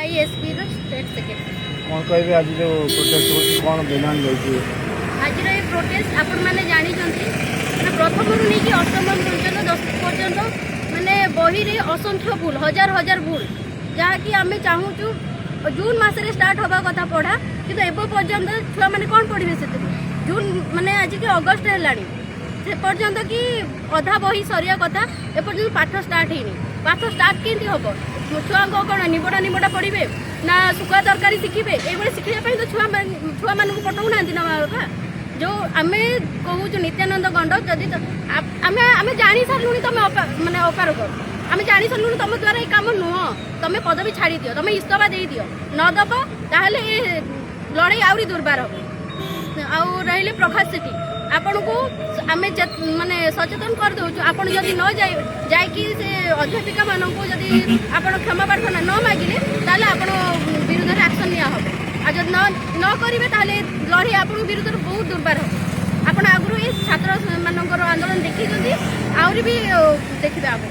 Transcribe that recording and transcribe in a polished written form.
ASP रो state secretary. कौन कहे आज जो प्रोटेस्ट होती कौन डिमांड जाइए आज ये प्रोटेस्ट आपण मैंने जानी माने प्रथम रु नहीं कि अष्टम पर्यटन 10 पर्यटन माने बही रे असंख्य भूल हजार हजार भूल जहाँकि आम चाहूँ जून मसरे स्टार्ट हवा कथा पढ़ा कि एवं पर्यंत छुआ मैंने कौन पढ़े से जून माने आज कि अगस्ट है से पर्यंत कि अधा बही सरिया कथा एपर्यंत पाठ स्टार्ट होनी पाठ स्टार्ट केमती हम छुआ कौन निबड़ा निबड़ा पढ़े ना सुखा तरकारी शिखे ये शिखापी तो छुआ मानक पठाऊ ना ना जो आम कहूँ नित्यानंद गंड जदि आम जानी सारूँ तुम मानने अपारक आम जानी सारूँ तुम द्वारा ये कम नुह तुम पदवी छाड़ी दियो तुम इस्तफा दे दियो नदब ताहले लड़ाई आहरी दुर्बार हम आउ रही प्रकाश सेठी आपण को आम माने सचेतन कर दौचु आपड़ जदि न जाकि से अध्यापिका मानू जदि आप क्षमा प्रार्थना न मागिले ताले आपण विरुद्ध एक्शन निया हम आ जब न करेंगे ताले लड़ाई आपण विरुद्ध बहुत दुर्बार हम आपण आगु ये छात्र मानकर आंदोलन देखी आहरी भी देखिए आप